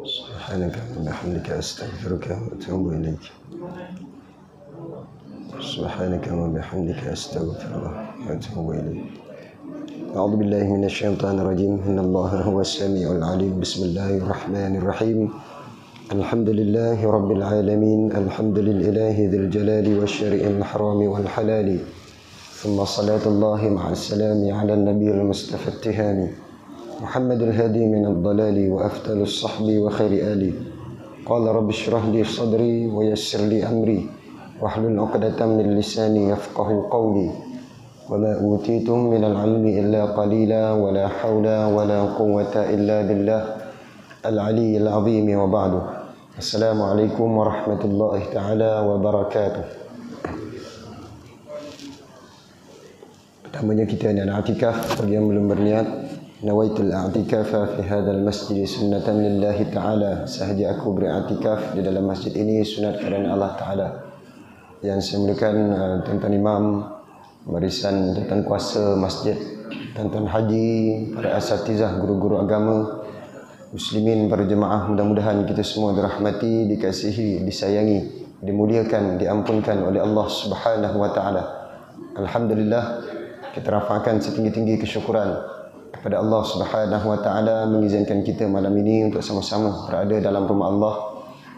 سبحانك وبحمدك أستغفرك وأتوب إليك. سبحانك وبحمدك أستغفر الله وأتوب إليك. أعوذ بالله من الشيطان الرجيم. إن الله هو السميع العليم. بسم الله الرحمن الرحيم. الحمد لله رب العالمين. الحمد لله ذي الجلال والشرع الحرام والحلال. ثم صلاة الله مع السلام على النبي المصطفى التهامي محمد الهادي من الضلال وأفضل الصحب وخير آلي. قال رب اشرح لي صدري ويسر لي أمري واحلل عقدة من لساني يفقه قولي. وما أوتيتم من العلم إلا قليلا ولا حول ولا قوة إلا بالله العلي العظيم. وبعد. السلام عليكم ورحمة الله تعالى وبركاته. Pertamanya kita nak i'tikaf. Bagi yang belum berniat, nawaitul i'tikafa fi hadzal masjid sunnatan lillahi ta'ala. Sahaja aku beriktikaf di dalam masjid ini sunat kerana Allah Ta'ala. Yang saya muliakan tuan-tuan imam, barisan tuan kuasa masjid, tuan-tuan haji, para asatizah, guru-guru agama, muslimin, para jemaah, mudah-mudahan kita semua dirahmati, dikasihi, disayangi, dimuliakan, diampunkan oleh Allah Subhanahu wa taala. Alhamdulillah, kita rafa'kan setinggi-tinggi kesyukuran kepada Allah Subhanahu wa taala mengizinkan kita malam ini untuk sama-sama berada dalam rumah Allah,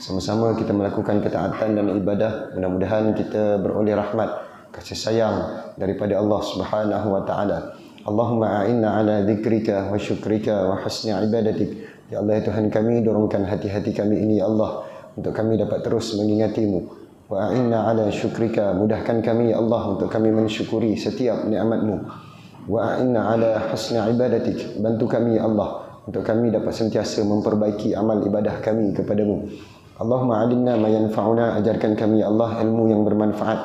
sama-sama kita melakukan ketaatan dan ibadah. Mudah-mudahan kita beroleh rahmat, kasih sayang daripada Allah Subhanahu wa taala. Allahumma a'inna ala dzikrika wa syukrika wa husni ibadatik. Ya Allah, ya Tuhan kami, dorongkan hati-hati kami ini ya Allah untuk kami dapat terus mengingatimu. Wa a'inna ala syukrika, mudahkan kami ya Allah untuk kami mensyukuri setiap nikmat-Mu. Wa a'inna ala husni ibadatik, bantu kami ya Allah untuk kami dapat sentiasa memperbaiki amal ibadah kami kepadamu. Allahumma alimna ma yanfa'una, ajarkan kami ya Allah ilmu yang bermanfaat.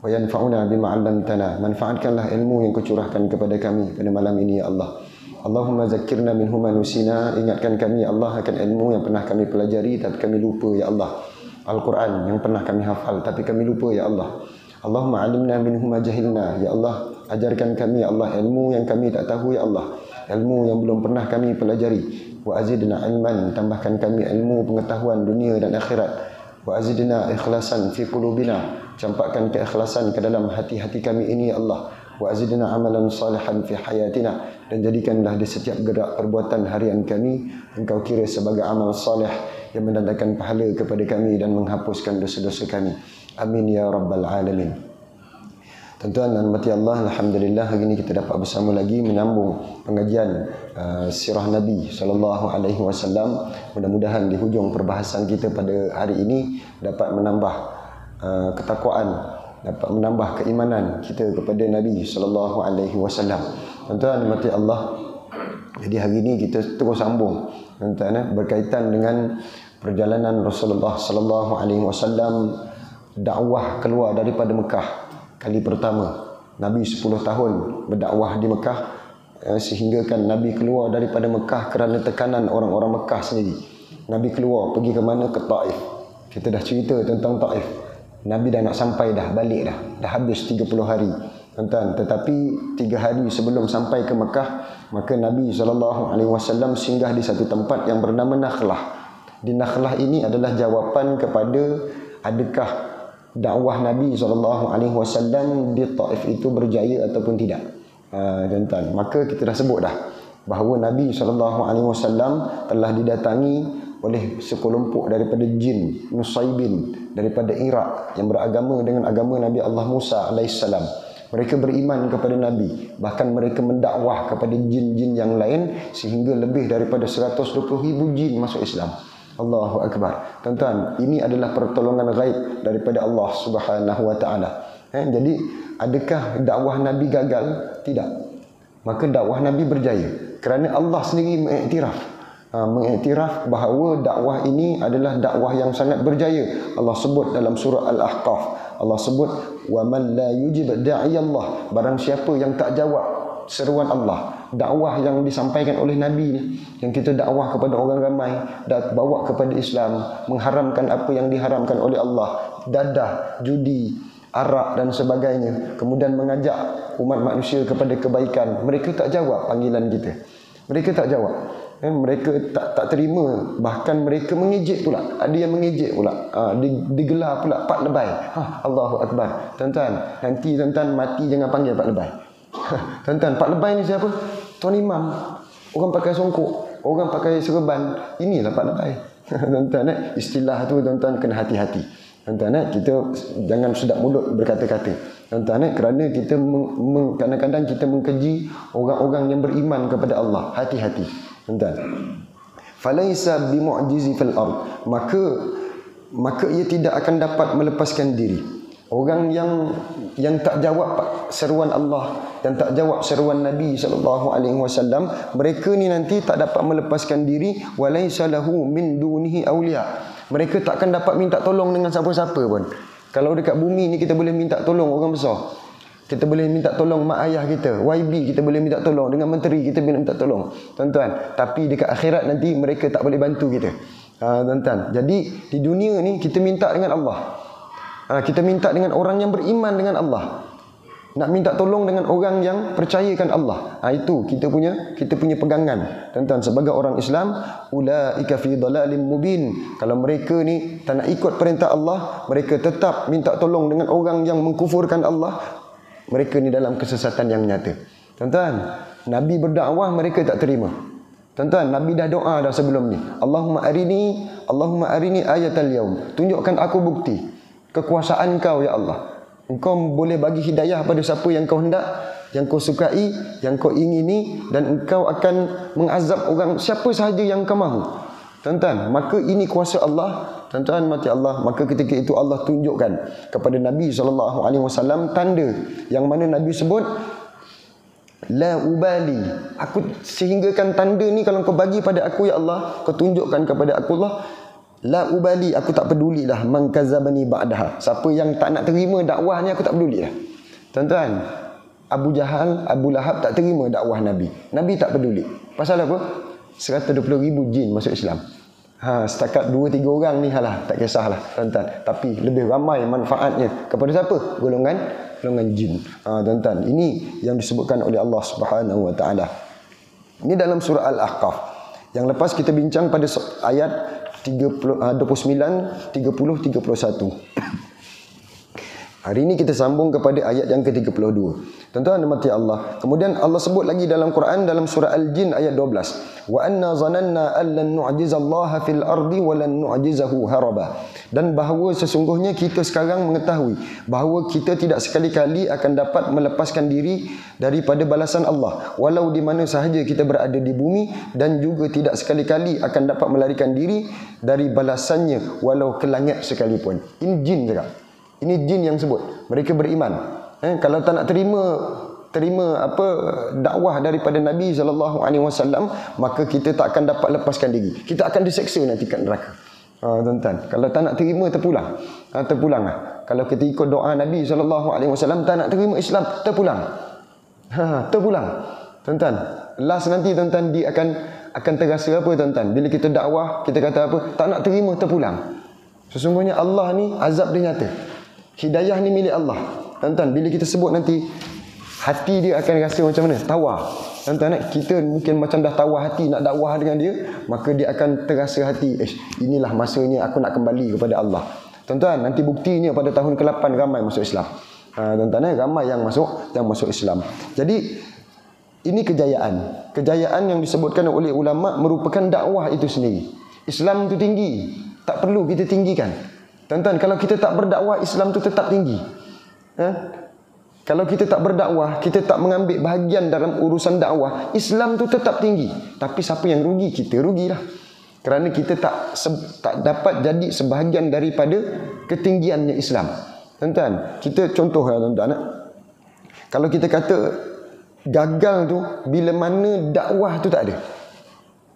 Wa yanfa'una bima 'allamtana, manfaatkanlah ilmu yang Kau curahkan kepada kami pada malam ini ya Allah. Allahumma zakkirna minhu ma nusina, ingatkan kami ya Allah akan ilmu yang pernah kami pelajari tapi kami lupa ya Allah. Al-Quran yang pernah kami hafal tapi kami lupa ya Allah. Allahumma alimna minhu ma jahilna, ya Allah ajarkan kami ya Allah ilmu yang kami tak tahu ya Allah, ilmu yang belum pernah kami pelajari. Wa azidna ilman, tambahkan kami ilmu pengetahuan dunia dan akhirat. Wa azidna ikhlasan fi qulubina, campakkan keikhlasan ke dalam hati-hati kami ini ya Allah. Wa azidna amalan salihan fi hayatina, dan jadikanlah di setiap gerak perbuatan harian kami Engkau kira sebagai amal salih yang mendatangkan pahala kepada kami dan menghapuskan dosa-dosa kami. Amin ya rabbal alamin. Tuan-tuan dan mati Allah, alhamdulillah hari ini kita dapat bersama lagi menyambung pengajian sirah Nabi sallallahu alaihi wasallam. Mudah-mudahan di hujung perbahasan kita pada hari ini dapat menambah ketakwaan, dapat menambah keimanan kita kepada Nabi sallallahu alaihi wasallam. Tuan-tuan dan mati Allah, jadi hari ini kita terus sambung tuan-tuan berkaitan dengan perjalanan Rasulullah sallallahu alaihi wasallam dakwah keluar daripada Mekah. Kali pertama Nabi 10 tahun berdakwah di Mekah, sehingga kan Nabi keluar daripada Mekah kerana tekanan orang-orang Mekah sendiri. Nabi keluar pergi ke mana? Ke Taif. Kita dah cerita tentang Taif. Nabi dah nak sampai dah, balik dah habis 30 hari tuan-tuan. Tetapi 3 hari sebelum sampai ke Mekah, maka Nabi SAW singgah di satu tempat yang bernama Nakhlah. Di Nakhlah ini adalah jawapan kepada adakah dakwah Nabi SAW di Taif itu berjaya ataupun tidak. Tuan-tuan, maka kita dah sebut dah bahawa Nabi SAW telah didatangi oleh sekelompok daripada jin Nusaybin daripada Iraq yang beragama dengan agama Nabi Allah Musa AS. Mereka beriman kepada Nabi, bahkan mereka mendakwah kepada jin-jin yang lain sehingga lebih daripada 120,000 jin masuk Islam. Allahu Akbar. Tuan-tuan, ini adalah pertolongan gaib daripada Allah Subhanahu wa taala. Jadi adakah dakwah Nabi gagal? Tidak. Maka dakwah Nabi berjaya kerana Allah sendiri mengiktiraf bahawa dakwah ini adalah dakwah yang sangat berjaya. Allah sebut dalam surah Al-Ahqaf, Allah sebut wa man la yujib da'i Allah, barang siapa yang tak jawab seruan Allah, dakwah yang disampaikan oleh Nabi ni, yang kita dakwah kepada orang ramai, bawa kepada Islam, mengharamkan apa yang diharamkan oleh Allah, dadah, judi, arak dan sebagainya, kemudian mengajak umat manusia kepada kebaikan. Mereka tak jawab panggilan kita. Mereka tak jawab. Mereka tak terima, bahkan mereka mengejek pula. Ada yang mengejek pula, digelar pula Pak Lebay. Allahu Akbar. Tuan-tuan, nanti tuan-tuan mati jangan panggil Pak Lebay. Tuan-tuan, Pak Lebay ni siapa? Tuan Imam. Orang pakai songkok, orang pakai serban. Inilah Pak Lebay. Tuan-tuan, istilah tu tuan-tuan kena hati-hati. Tuan-tuan, kita jangan sedap mulut berkata-kata. Tuan-tuan, kerana kita kadang-kadang kita mengkeji orang-orang yang beriman kepada Allah. Hati-hati. Tuan-tuan, falaisa bimu'jizi fil ard, maka ia tidak akan dapat melepaskan diri. Orang yang tak jawab seruan Allah, yang tak jawab seruan Nabi SAW, mereka ni nanti tak dapat melepaskan diri. Walaisa lahu min dunihi awliya, mereka tak akan dapat minta tolong dengan siapa-siapa pun. Kalau dekat bumi ni kita boleh minta tolong orang besar, kita boleh minta tolong mak ayah kita, YB kita boleh minta tolong, dengan menteri kita boleh minta tolong, tuan-tuan. Tapi dekat akhirat nanti mereka tak boleh bantu kita, tuan-tuan. Jadi di dunia ni kita minta dengan Allah, kita minta dengan orang yang beriman dengan Allah, nak minta tolong dengan orang yang percayakan Allah. Itu kita punya pegangan, tuan-tuan, sebagai orang Islam. Ulaika fi dhalalim mubin. Kalau mereka ni tak nak ikut perintah Allah, mereka tetap minta tolong dengan orang yang mengkufurkan Allah, mereka ni dalam kesesatan yang nyata. Tuan-tuan, Nabi berdakwah mereka tak terima. Tuan-tuan, Nabi dah doa dah sebelum ni. Allahumma arini ayatal yaum. Tunjukkan aku bukti kekuasaan kau ya Allah. Engkau boleh bagi hidayah pada siapa yang kau hendak, yang kau sukai, yang kau ingini, dan engkau akan mengazab orang siapa sahaja yang kau mahu. Tuan-tuan, maka ini kuasa Allah. Tuan-tuan, mati Allah. Maka ketika itu Allah tunjukkan kepada Nabi SAW tanda yang mana Nabi sebut, la ubali, aku sehinggakan tanda ni kalau kau bagi pada aku ya Allah, kau tunjukkan kepada aku Allah, la ubali, aku tak pedulilah man kazabani ba'daha, siapa yang tak nak terima dakwah ni aku tak pedulilah. Tuan-tuan, Abu Jahal, Abu Lahab tak terima dakwah Nabi. Nabi tak peduli. Pasal apa? 120,000 jin masuk Islam. Setakat 2-3 orang ni tak kisahlah, tuan-tuan. Tapi lebih ramai manfaatnya kepada siapa? Golongan jin. Tuan-tuan, ini yang disebutkan oleh Allah Subhanahu wa taala. Ini dalam surah Al-Ahqaf. Yang lepas kita bincang pada ayat 29, 30, 31. Hari ini kita sambung kepada ayat yang ke-32. Tuan-tuan mati Allah. Kemudian Allah sebut lagi dalam Quran dalam surah Al-Jin ayat 12. Wa anna zananna allan nu'jizallaha fil ardi wa lan nu'jizahu haraba. Dan bahawa sesungguhnya kita sekarang mengetahui bahawa kita tidak sekali-kali akan dapat melepaskan diri daripada balasan Allah walau di mana sahaja kita berada di bumi, dan juga tidak sekali-kali akan dapat melarikan diri dari balasannya walau ke langit sekalipun. Ini jin cakap. Ini jin yang sebut. Mereka beriman. Kalau tak nak terima dakwah daripada Nabi SAW, maka kita tak akan dapat lepaskan diri. Kita akan diseksa nanti kat neraka. Tuan-tuan, kalau tak nak terima terpulang. Terpulang. Kalau kita ikut doa Nabi SAW, tak nak terima Islam, terpulang. Terpulang. Tuan-tuan, last nanti tuan-tuan dia akan terasa apa tuan-tuan? Bila kita dakwah, kita kata apa? Tak nak terima, terpulang. Sesungguhnya Allah ni azab dia nyata. Hidayah ni milik Allah. Tuan-tuan, bila kita sebut nanti, hati dia akan rasa macam mana? Tawar. Tuan-tuan, kita mungkin macam dah tawar hati nak dakwah dengan dia, maka dia akan terasa hati, inilah masanya aku nak kembali kepada Allah. Tuan-tuan, nanti buktinya pada tahun ke-8 ramai masuk Islam. Tuan-tuan, ramai yang masuk Islam. Jadi ini kejayaan yang disebutkan oleh ulama merupakan dakwah itu sendiri. Islam itu tinggi, tak perlu kita tinggikan. Tuan-tuan, kalau kita tak berdakwah, Islam tu tetap tinggi. Kalau kita tak berdakwah, kita tak mengambil bahagian dalam urusan dakwah, Islam tu tetap tinggi. Tapi siapa yang rugi? Kita rugilah. Kerana kita tak dapat jadi sebahagian daripada ketinggiannya Islam. Tuan-tuan, kita contoh tuan-tuan. Kalau kita kata gagal tu bila mana dakwah tu tak ada.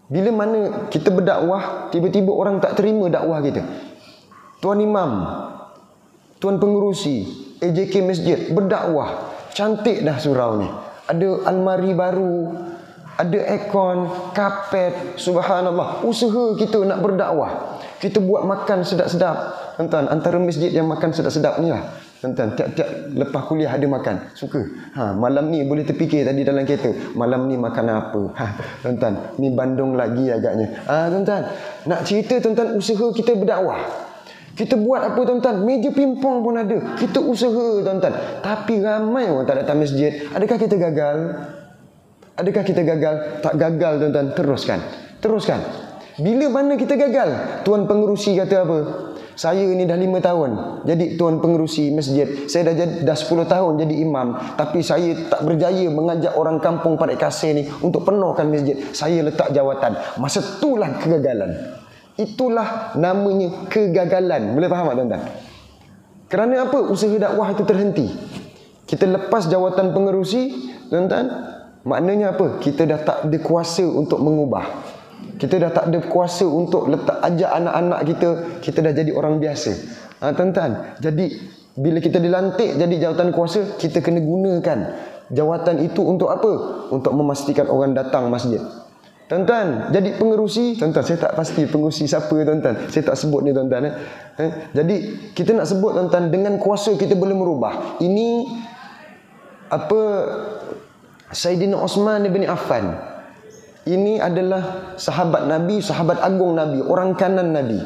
Bila mana kita berdakwah, tiba-tiba orang tak terima dakwah kita. Tuan Imam, Tuan Pengerusi, AJK Masjid berdakwah, cantik dah surau ni. Ada almari baru, ada aircon, kapet, subhanallah. Usaha kita nak berdakwah. Kita buat makan sedap-sedap. Tuan-tuan, antara masjid yang makan sedap-sedap ni lah. Tuan-tuan, tiap-tiap lepas kuliah ada makan. Suka. Malam ni boleh terfikir tadi dalam kereta. Malam ni makan apa? Tuan-tuan, ni Bandung lagi agaknya. Tuan-tuan, nak cerita tuan-tuan usaha kita berdakwah. Kita buat apa tuan-tuan? Meja pingpong pun ada. Kita usaha tuan-tuan. Tapi ramai orang tak datang masjid. Adakah kita gagal? Adakah kita gagal? Tak gagal tuan-tuan. Teruskan. Teruskan. Bila mana kita gagal? Tuan pengerusi kata apa? Saya ni dah 5 tahun jadi tuan pengerusi masjid. Saya dah 10 tahun jadi imam. Tapi saya tak berjaya mengajak orang kampung Parit Kasih ni untuk penuhkan masjid. Saya letak jawatan. Masa itulah kegagalan. Itulah namanya kegagalan. Boleh faham tak tuan-tuan? Kerana apa? Usaha dakwah itu terhenti. Kita lepas jawatan pengerusi, tuan-tuan, maknanya apa? Kita dah tak ada kuasa untuk mengubah. Kita dah tak ada kuasa untuk ajak anak-anak kita dah jadi orang biasa. Tuan-tuan, jadi bila kita dilantik jadi jawatan kuasa, kita kena gunakan jawatan itu untuk apa? Untuk memastikan orang datang masjid. Tuan-tuan, jadi pengerusi, tuan-tuan, saya tak pasti pengerusi siapa tuan-tuan. Saya tak sebut ni tuan-tuan. Jadi kita nak sebut tuan-tuan, dengan kuasa kita boleh merubah. Ini apa? Saidina Osman bin Affan. Ini adalah sahabat Nabi, sahabat agung Nabi, orang kanan Nabi.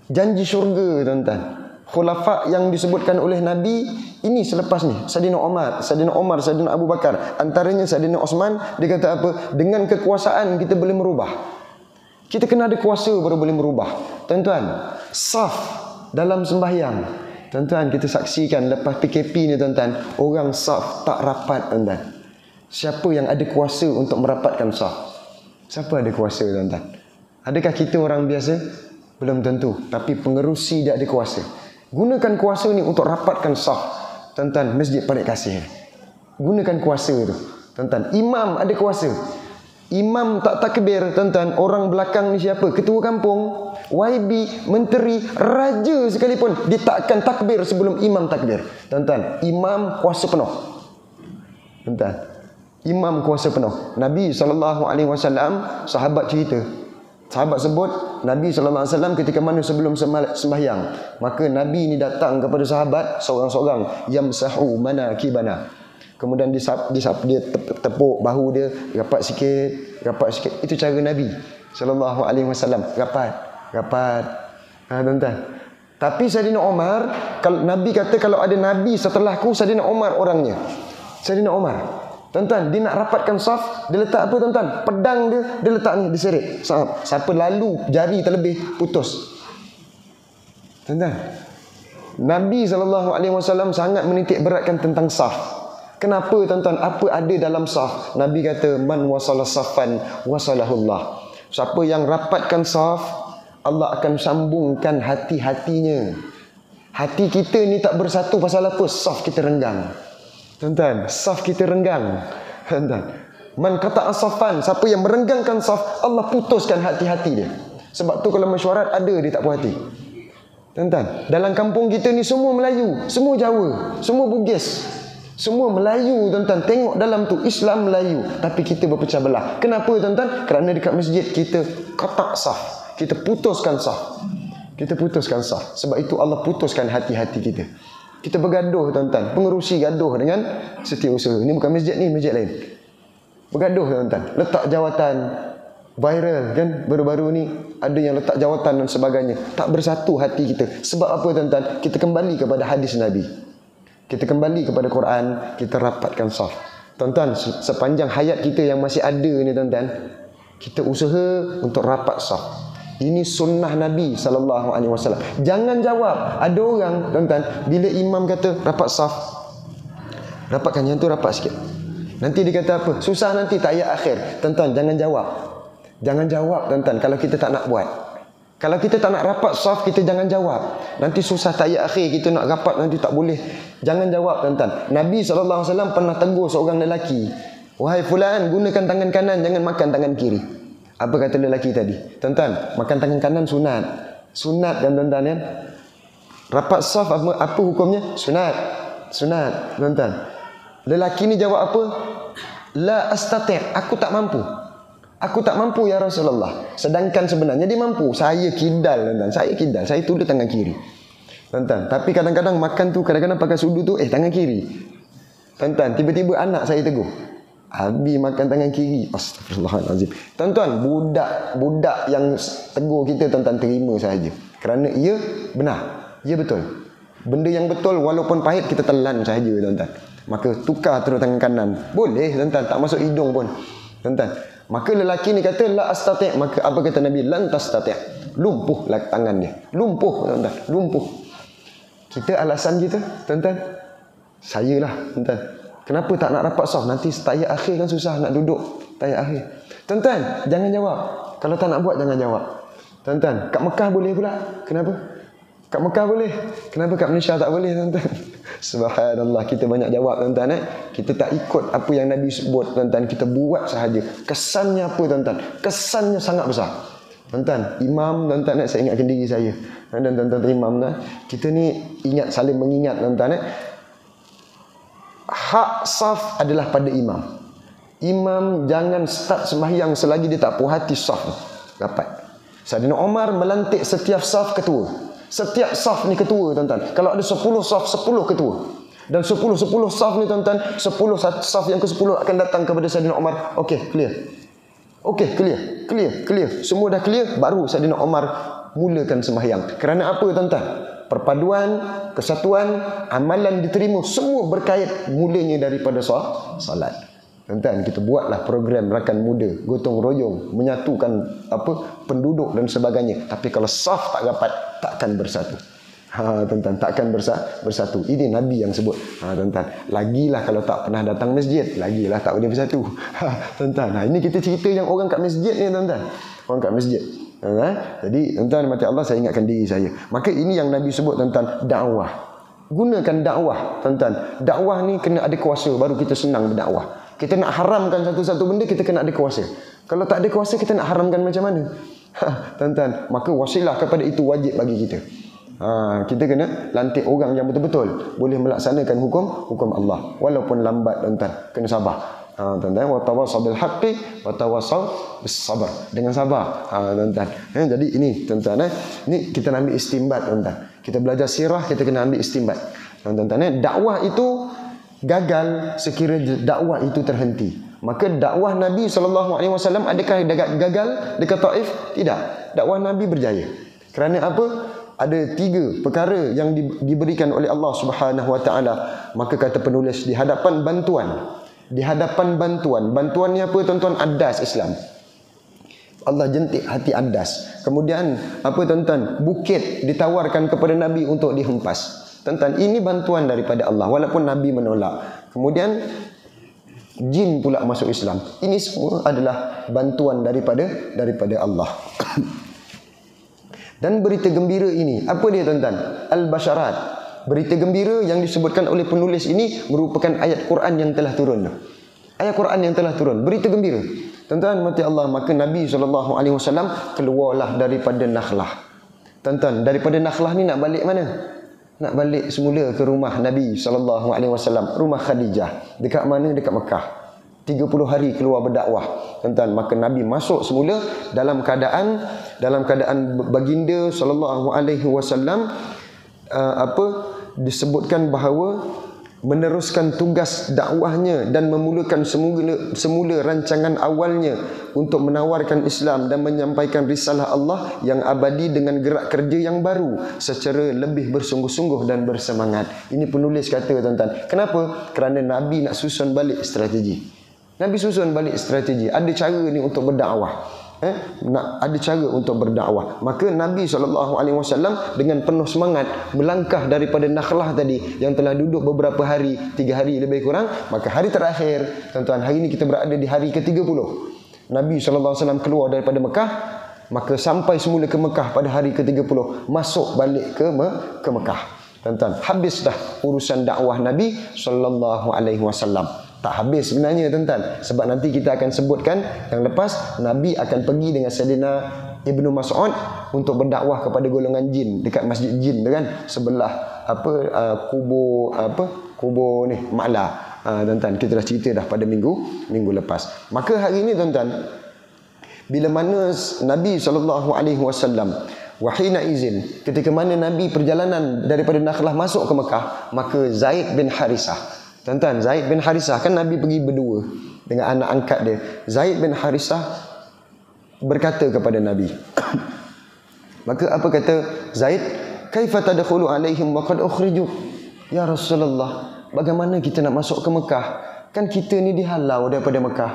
Janji syurga tuan-tuan. Khulafa yang disebutkan oleh Nabi ini selepas ni, Saidina Umar, Saidina Abu Bakar, antaranya Saidina Osman. Dia kata apa? Dengan kekuasaan kita boleh merubah. Kita kena ada kuasa baru boleh merubah. Tuan-tuan, saf dalam sembahyang. Tuan-tuan, kita saksikan lepas PKP ni tuan-tuan, orang saf tak rapat tuan-tuan. Siapa yang ada kuasa untuk merapatkan saf? Siapa ada kuasa tuan-tuan? Adakah kita orang biasa? Belum tentu. Tapi pengerusi dia ada kuasa. Gunakan kuasa ni untuk rapatkan saf. Tuan-tuan, Masjid Parit Kasih. Gunakan kuasa tu. Tuan-tuan, imam ada kuasa. Imam tak takbir, tuan-tuan, orang belakang ni siapa? Ketua kampung, YB, menteri, raja sekalipun, dia takkan takbir sebelum imam takbir. Tuan-tuan, imam kuasa penuh. Tuan-tuan, imam kuasa penuh. Nabi SAW, sahabat cerita. Sahabat sebut, Nabi SAW ketika mana sebelum sembahyang, maka Nabi ni datang kepada sahabat seorang-seorang, yamsahu manakibana. Kemudian dia tepuk bahu dia, rapat sikit. Itu cara Nabi SAW. Rapat. Tuan-tuan. Tapi Saidina Umar, kalau Nabi kata kalau ada Nabi setelahku, Saidina Umar orangnya. Saidina Umar. Tuan-tuan, dia nak rapatkan saf, dia letak apa tuan-tuan? Pedang dia letak ni, dia seret. Siapa lalu jari terlebih, putus. Tuan-tuan, Nabi SAW sangat menitik beratkan tentang saf. Kenapa tuan-tuan? Apa ada dalam saf? Nabi kata, man wasala safan wasalahullah. Siapa yang rapatkan saf, Allah akan sambungkan hati-hatinya. Hati kita ni tak bersatu pasal apa? Saf kita renggang. Tuan-tuan, saf kita renggang. Tuan-tuan, man qata'a safan, siapa yang merenggangkan saf, Allah putuskan hati-hati dia. Sebab tu kalau mesyuarat ada dia tak puas hati. Tuan-tuan, dalam kampung kita ni semua Melayu, semua Jawa, semua Bugis, semua Melayu tuan-tuan. Tengok dalam tu Islam Melayu, tapi kita berpecah belah. Kenapa tuan-tuan? Kerana dekat masjid kita qata' saf, kita putuskan saf. Kita putuskan saf. Sebab itu Allah putuskan hati-hati kita. Kita bergaduh tuan-tuan. Pengerusi gaduh dengan setiausaha. Ini bukan masjid ni, masjid lain. Bergaduh tuan-tuan. Letak jawatan. Viral kan. Baru-baru ni ada yang letak jawatan dan sebagainya. Tak bersatu hati kita. Sebab apa tuan-tuan? Kita kembali kepada hadis Nabi. Kita kembali kepada Quran. Kita rapatkan saf. Tuan-tuan, sepanjang hayat kita yang masih ada ni tuan-tuan, kita usaha untuk rapat saf. Ini sunnah Nabi SAW. Jangan jawab. Ada orang, tuan-tuan, bila imam kata rapat saf, rapatkan yang tu rapat sikit. Nanti dia kata apa? Susah nanti tak ayat akhir. Tuan-tuan, jangan jawab. Jangan jawab tuan-tuan kalau kita tak nak buat. Kalau kita tak nak rapat saf, kita jangan jawab. Nanti susah tak ayat akhir, kita nak rapat nanti tak boleh. Jangan jawab tuan-tuan. Nabi SAW pernah tegur seorang lelaki. Wahai fulan, gunakan tangan kanan, jangan makan tangan kiri. Apa kata lelaki tadi? Tuan-tuan, makan tangan kanan sunat. Sunat kan tuan-tuan kan? Rapat saf apa hukumnya? Sunat. Sunat, tuan-tuan. Lelaki ni jawab apa? La astati', aku tak mampu. Aku tak mampu ya Rasulullah. Sedangkan sebenarnya dia mampu. Saya kidal tuan-tuan. Saya kidal. Saya tulis tangan kiri. Tuan-tuan, tapi kadang-kadang makan tu kadang-kadang pakai sudu tu tangan kiri. Tuan-tuan, tiba-tiba anak saya tegur, Abi makan tangan kiri. Astagfirullahalazim. Tuan-tuan, budak yang tegur kita, tuan-tuan terima saja. Kerana ia benar. Ia betul. Benda yang betul walaupun pahit kita telan saja, tuan-tuan. Maka tukar terus tangan kanan. Boleh, tuan-tuan, tak masuk hidung pun. Tuan-tuan. Maka lelaki ni kata la astati', maka apa kata Nabi? Lan tastati'. Lumpuhlah tangan dia. Lumpuh, tuan-tuan. Lumpuh. Kita alasan kita, tuan-tuan. Saya lah, tuan-tuan. Kenapa tak nak rapat saf? Nanti tayat akhir kan susah nak duduk. Tayat akhir. Tuan-tuan, jangan jawab. Kalau tak nak buat, jangan jawab. Tuan-tuan, kat Mekah boleh pula. Kenapa? Kat Mekah boleh. Kenapa kat Malaysia tak boleh, tuan-tuan? Subhanallah, kita banyak jawab, tuan-tuan. Kita tak ikut apa yang Nabi sebut, tuan-tuan. Kita buat sahaja. Kesannya apa, tuan-tuan? Kesannya sangat besar. Tuan-tuan, imam, tuan-tuan, saya ingatkan diri saya. Dan tuan-tuan imam, kita ni ingat, saling mengingat, tuan-tuan. Hak saf adalah pada imam. Imam jangan start sembahyang selagi dia tak puas hati saf ni. Dapat. Saidina Umar melantik setiap saf ketua. Setiap saf ni ketua, tuan-tuan. Kalau ada 10 saf, 10 ketua. Dan 10 saf ni, tuan-tuan, 10 saf yang ke-10 akan datang kepada Saidina Umar. Okey, clear. Okey, clear. Semua dah clear, baru Saidina Umar mulakan sembahyang. Kerana apa, tuan-tuan? Perpaduan, kesatuan, amalan diterima, semua berkait mulanya daripada salat. Tuan-tuan, kita buatlah program rakan muda, gotong royong, menyatukan penduduk dan sebagainya. Tapi kalau saf tak dapat, takkan bersatu. Tuan-tuan, takkan bersatu. Ini Nabi yang sebut. Tuan-tuan, lagilah kalau tak pernah datang masjid, lagilah tak boleh bersatu. Tuan-tuan, ini kita cerita yang orang kat masjid ni, tuan-tuan. Orang kat masjid. Jadi, tuan-tuan, mati Allah, saya ingatkan diri saya. Maka ini yang Nabi sebut, tuan-tuan, dakwah. Gunakan dakwah, tuan-tuan. Dakwah ni kena ada kuasa, baru kita senang berdakwah. Kita nak haramkan satu-satu benda, kita kena ada kuasa. Kalau tak ada kuasa, kita nak haramkan macam mana? Tuan-tuan, maka wasilah kepada itu wajib bagi kita. Kita kena lantik orang yang betul-betul boleh melaksanakan hukum Allah. Walaupun lambat, tuan-tuan. Kena sabar. Tuan-tuan, wa tawasaw bil haqqi wa tawasaw bis sabr. Dengan sabar. Tuan-tuan. Jadi ini, tuan-tuan, ini kita nak ambil istinbat, tuan-tuan. Kita belajar sirah, kita kena ambil istinbat. Tuan-tuan, dakwah itu gagal sekiranya dakwah itu terhenti. Maka dakwah Nabi SAW adakah gagal dekat Taif? Tidak. Dakwah Nabi berjaya. Kerana apa? Ada 3 perkara yang diberikan oleh Allah Subhanahu Wa Taala. Maka kata penulis, di hadapan bantuan. Di hadapan bantuan. Bantuan ni apa, tuan-tuan? Adas Islam. Allah jentik hati Adas. Kemudian apa, tuan-tuan? Bukit ditawarkan kepada Nabi untuk dihempas. Tuan-tuan, ini bantuan daripada Allah walaupun Nabi menolak. Kemudian jin pula masuk Islam. Ini semua adalah bantuan daripada Allah. Dan berita gembira ini, apa dia, tuan-tuan? Al-Basharat. Berita gembira yang disebutkan oleh penulis ini merupakan ayat Quran yang telah turun. Ayat Quran yang telah turun, berita gembira. Tuan-tuan, mati Allah, maka Nabi SAW keluarlah daripada Nakhlah. Tuan-tuan, daripada Nakhlah ni nak balik mana? Nak balik semula ke rumah Nabi SAW, rumah Khadijah. Dekat mana? Dekat Mekah. 30 hari keluar berdakwah. Tuan-tuan, maka Nabi masuk semula dalam keadaan baginda SAW disebutkan bahawa meneruskan tugas dakwahnya dan memulakan semula rancangan awalnya untuk menawarkan Islam dan menyampaikan risalah Allah yang abadi dengan gerak kerja yang baru secara lebih bersungguh-sungguh dan bersemangat. Ini penulis kata, tuan-tuan. Kenapa? Kerana Nabi nak susun balik strategi. Nabi susun balik strategi. Ada cara ni untuk berdakwah. Ada cara untuk berdakwah. Maka Nabi SAW dengan penuh semangat melangkah daripada Nakhlah tadi yang telah duduk beberapa hari, 3 hari lebih kurang. Maka hari terakhir, tuan-tuan, hari ini kita berada di hari ke-30. Nabi SAW keluar daripada Mekah. Maka sampai semula ke Mekah pada hari ke-30, masuk balik ke Mekah. Tuan-tuan, habis dah urusan dakwah Nabi SAW. Tak habis sebenarnya, tuan-tuan. Sebab nanti kita akan sebutkan yang lepas, Nabi akan pergi dengan Sayyidina Ibnu Mas'ud untuk berdakwah kepada golongan jin dekat Masjid Jin tu kan, sebelah kubur ni Ma'la. Tuan-tuan, kita dah cerita dah pada minggu lepas. Maka hari ini, tuan-tuan, bila mana Nabi SAW Wahina izin, ketika mana Nabi perjalanan daripada Nakhlah masuk ke Mekah, maka Zaid bin Harisah. Tuan-tuan, Zaid bin Harisah, kan Nabi pergi berdua dengan anak angkat dia. Zaid bin Harisah berkata kepada Nabi. Maka apa kata Zaid? Kaifa tadkhulu alaihim wa qad ukhriju? Ya Rasulullah, bagaimana kita nak masuk ke Mekah? Kan kita ni dihalau daripada Mekah.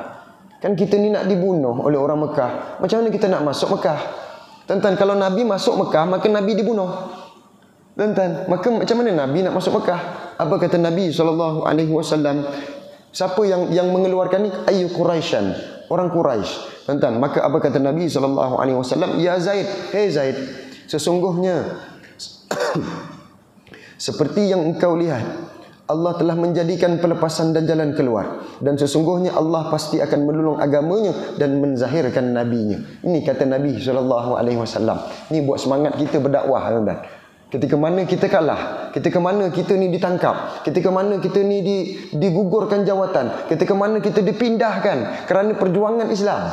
Kan kita ni nak dibunuh oleh orang Mekah. Macam mana kita nak masuk Mekah? Tuan-tuan, kalau Nabi masuk Mekah, maka Nabi dibunuh. Tuan-tuan, maka macam mana Nabi nak masuk Mekah? Apa kata Nabi SAW? Siapa yang mengeluarkan ni? Ayyu Quraisyan, orang Quraisy. Tuan-tuan, maka apa kata Nabi SAW? Ya Zaid, hey Zaid, sesungguhnya seperti yang engkau lihat, Allah telah menjadikan pelepasan dan jalan keluar, dan sesungguhnya Allah pasti akan menolong agamanya dan menzahirkan nabinya. Ini kata Nabi SAW. Ini buat semangat kita berdakwah, tuan-tuan. Ketika mana kita kalah, ketika mana kita ni ditangkap, ketika mana kita ni digugurkan jawatan, ketika mana kita dipindahkan kerana perjuangan Islam.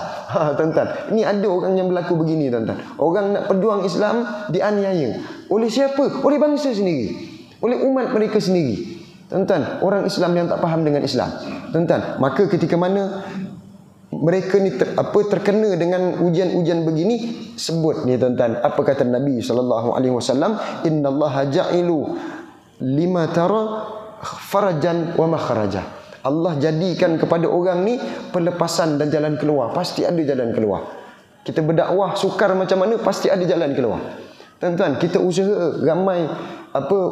Tuan-tuan, ini ada orang yang berlaku begini, tuan-tuan. Orang nak perjuang Islam dianiaya. Oleh siapa? Oleh bangsa sendiri, oleh umat mereka sendiri. Tuan-tuan, orang Islam yang tak faham dengan Islam. Tuan-tuan, maka ketika mana mereka ni terkena dengan ujian-ujian begini, sebut ni tuan-tuan, apa kata Nabi SAW? Innallaha ja'ilu lima tara farajan wa makharaja. Allah jadikan kepada orang ni pelepasan dan jalan keluar. Pasti ada jalan keluar. Kita berdakwah sukar macam mana, pasti ada jalan keluar. Tuan-tuan, kita usaha ramai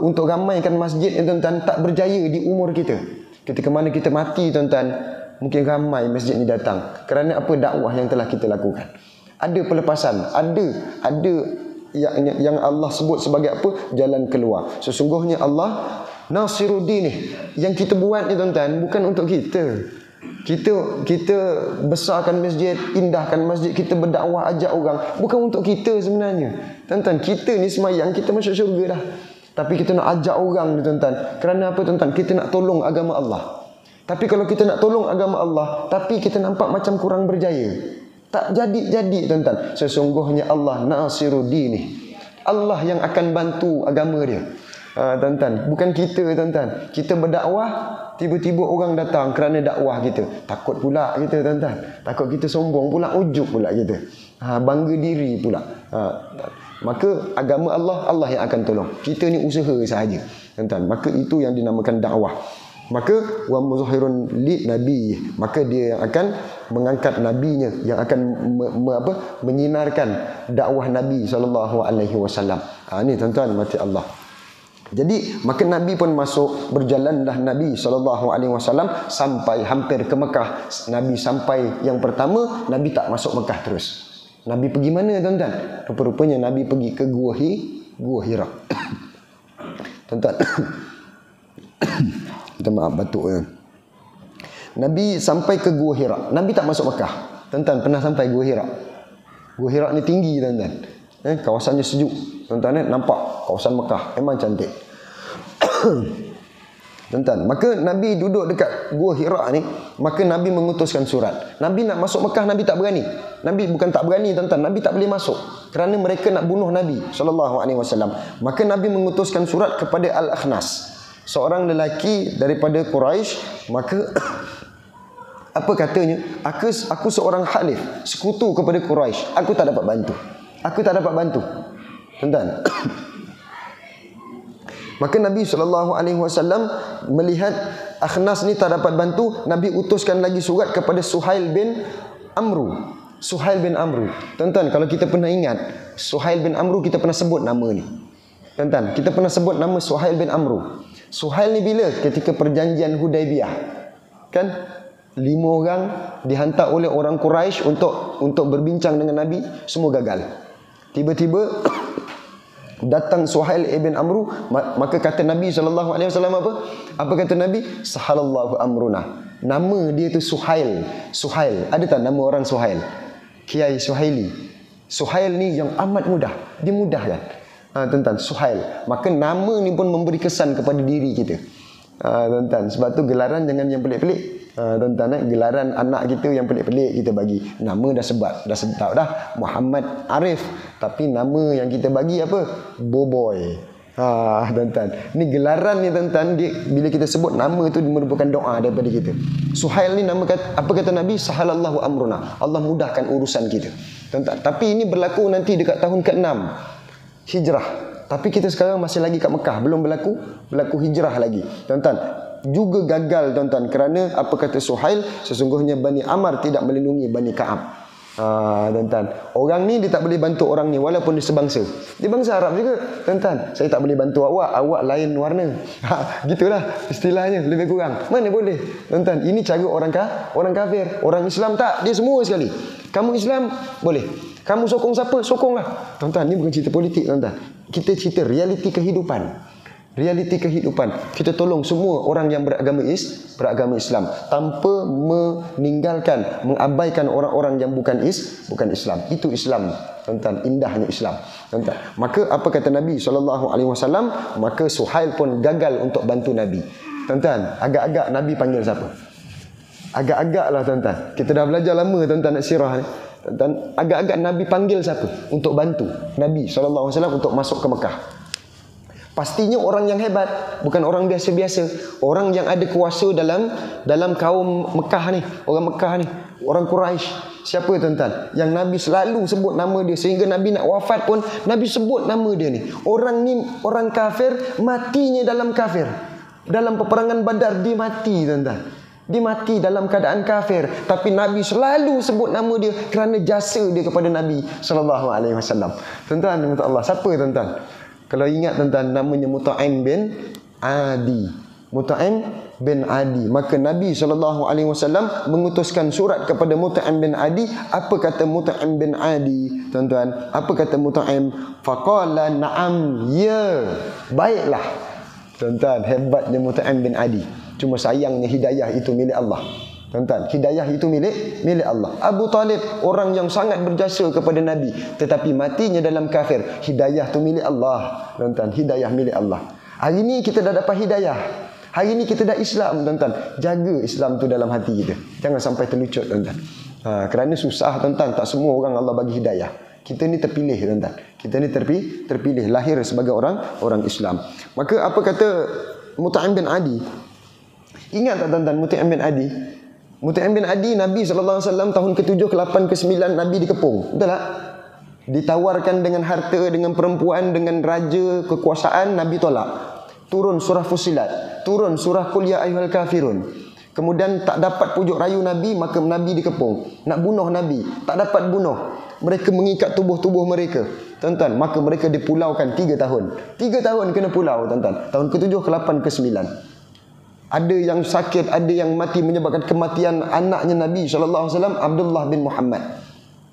untuk ramaikan masjid ni, tuan-tuan, tak berjaya di umur kita. Ketika mana kita mati, tuan-tuan, mungkin ramai masjid ni datang. Kerana apa? Dakwah yang telah kita lakukan. Ada pelepasan, ada yang Allah sebut sebagai apa? Jalan keluar. Sesungguhnya Allah Nasiruddin, yang kita buat ni, tuan-tuan, bukan untuk kita. Kita besarkan masjid, indahkan masjid, kita berdakwah, ajak orang, bukan untuk kita sebenarnya. Tuan-tuan, kita ni semayang, kita masuk syurga dah. Tapi kita nak ajak orang ni, tuan-tuan. Kerana apa, tuan-tuan? Kita nak tolong agama Allah. Tapi kalau kita nak tolong agama Allah, tapi kita nampak macam kurang berjaya, tak jadi-jadi, tuan-tuan. Sesungguhnya Allah Nasiruddin, Allah yang akan bantu agama dia. Tuan-tuan, bukan kita, tuan-tuan. Kita berdakwah, tiba-tiba orang datang kerana dakwah kita. Takut pula kita, tuan-tuan. Takut kita sombong pula, ujub pula kita. Bangga diri pula. Maka agama Allah, Allah yang akan tolong. Kita ni usaha sahaja, tuan-tuan. Maka itu yang dinamakan dakwah. Maka wa muzahirun li nabi, maka dia yang akan mengangkat nabinya, yang akan menyinarkan dakwah Nabi SAW. Ni tuan-tuan mati Allah. Jadi maka Nabi pun masuk, berjalanlah Nabi SAW sampai hampir ke Mekah. Nabi sampai yang pertama, Nabi tak masuk Mekah terus. Nabi pergi mana, tuan-tuan? Rupa-rupanya Nabi pergi ke Gua Hira. Tuan-tuan, minta maaf batuk ya. Nabi sampai ke Gua Hira. Nabi tak masuk Mekah. Tuan-tuan pernah sampai Gua Hira? Gua Hira ni tinggi, tuan-tuan. Kawasannya sejuk. Tuan-tuan nampak kawasan Mekah memang cantik. Tuan-tuan, maka Nabi duduk dekat Gua Hira ni, maka Nabi mengutuskan surat. Nabi nak masuk Mekah, Nabi tak berani. Nabi bukan tak berani, tuan-tuan, Nabi tak boleh masuk kerana mereka nak bunuh Nabi SAW. Maka Nabi mengutuskan surat kepada Al-Akhnas, seorang lelaki daripada Quraisy. Maka apa katanya? Aku seorang halif, sekutu kepada Quraisy. Aku tak dapat bantu. Tuan-tuan. Maka Nabi SAW melihat Akhnas ni tak dapat bantu, Nabi utuskan lagi surat kepada Suhail bin Amru. Tuan-tuan, kalau kita pernah ingat, Suhail bin Amru kita pernah sebut nama ni. Tuan-tuan, kita pernah sebut nama Suhail bin Amru. Suhail ni bila? Ketika perjanjian Hudaibiyah. Kan? 5 orang dihantar oleh orang Quraisy untuk berbincang dengan Nabi, semua gagal. Tiba-tiba datang Suhail ibn Amru, maka kata Nabi SAW apa? Apa kata Nabi? Sahalallahu amruna. Nama dia tu Suhail. Ada tak nama orang Suhail? Kiai Suhaili. Suhail ni yang amat mudah. Dia mudah kan? Tuan-tuan, Suhail. Maka nama ni pun memberi kesan kepada diri kita. Tuan-tuan, sebab tu gelaran jangan yang pelik-pelik. Tuan-tuan, gelaran anak kita yang pelik-pelik kita bagi. Nama dah sedap dah, Muhammad Arif. Tapi nama yang kita bagi apa? Boboy. Tuan-tuan, ni gelaran ni tuan-tuan, bila kita sebut nama itu merupakan doa daripada kita. Suhail ni nama apa kata Nabi? Sahalallahu amruna. Allah mudahkan urusan kita. Tuan-tuan, tapi ini berlaku nanti dekat tahun ke-6 Hijrah. Tapi kita sekarang masih lagi kat Mekah, belum berlaku hijrah lagi. Tuan-tuan, juga gagal tuan-tuan, kerana apa kata Suhail, sesungguhnya Bani Amar tidak melindungi Bani Ka'ab. Tuan-tuan, orang ni dia tak boleh bantu orang ni walaupun dia sebangsa. Dia bangsa Arab juga. Tuan-tuan, saya tak boleh bantu awak lain warna. Gitulah istilahnya, lebih kurang. Mana boleh. Tuan-tuan, ini cara orang kafir. Orang Islam tak, dia semua sekali. Kamu Islam boleh, kamu sokong siapa, sokonglah. Tuan-tuan, ni bukan cerita politik tuan-tuan. Kita cerita realiti kehidupan. Realiti kehidupan. Kita tolong semua orang yang beragama Islam tanpa meninggalkan, mengabaikan orang-orang yang bukan Islam. Itu Islam, tuan-tuan, indahnya Islam. Tuan-tuan, maka apa kata Nabi SAW? Maka Suhail pun gagal untuk bantu Nabi. Tuan-tuan, agak-agak Nabi panggil siapa? Agak-agak lah tuan-tuan. Kita dah belajar lama tuan-tuan nak sirah ni. Tuan-tuan, agak-agak Nabi panggil siapa untuk bantu Nabi SAW untuk masuk ke Mekah? Pastinya orang yang hebat, bukan orang biasa-biasa. Orang yang ada kuasa dalam kaum Mekah ni, orang Mekah ni, orang Quraisy. Siapa tuan-tuan? Yang Nabi selalu sebut nama dia, sehingga Nabi nak wafat pun Nabi sebut nama dia ni. Orang ni orang kafir, matinya dalam kafir. Dalam peperangan Badar dia mati tuan-tuan. Dia mati dalam keadaan kafir, tapi Nabi selalu sebut nama dia kerana jasa dia kepada Nabi SAW. Tuan-tuan, Allah, siapa tuan-tuan? Kalau ingat tuan-tuan, namanya Mut'im bin Adi. Mut'im bin Adi. Maka Nabi SAW mengutuskan surat kepada Mut'im bin Adi. Apa kata Mut'im bin Adi, tuan-tuan? Apa kata Mut'im? Faqala na'am, ya, baiklah. Tuan-tuan, hebatnya Mut'im bin Adi. Cuma sayangnya hidayah itu milik Allah. Tuan-tuan, hidayah itu milik Allah. Abu Talib, orang yang sangat berjasa kepada Nabi, tetapi matinya dalam kafir. Hidayah itu milik Allah. Tuan-tuan, hidayah milik Allah. Hari ini kita dah dapat hidayah. Hari ini kita dah Islam, tuan-tuan. Jaga Islam tu dalam hati kita. Jangan sampai terlucut, tuan-tuan. Kerana susah, tuan-tuan. Tak semua orang Allah bagi hidayah. Kita ni terpilih, tuan-tuan. Kita ni terpilih, lahir sebagai orang Islam. Maka apa kata Mut'im bin Adi? Ingat tak tuan-tuan Mut'im bin Adi? Mut'im bin Adi, Nabi SAW tahun ke-7, ke-8, ke-9 Nabi dikepung. Betul tak? Ditawarkan dengan harta, dengan perempuan, dengan raja, kekuasaan, Nabi tolak. Turun surah Fussilat, turun surah Qul ya ayyuhal kafirun. Kemudian tak dapat pujuk rayu Nabi, maka Nabi dikepung. Nak bunuh Nabi, tak dapat bunuh. Mereka mengikat tubuh-tubuh mereka. Tuan-tuan, maka mereka dipulaukan 3 tahun. 3 tahun kena pulau, tuan-tuan. Tahun ke-7, ke-8, ke-9. Ada yang sakit, ada yang mati menyebabkan kematian anaknya Nabi SAW, Abdullah bin Muhammad.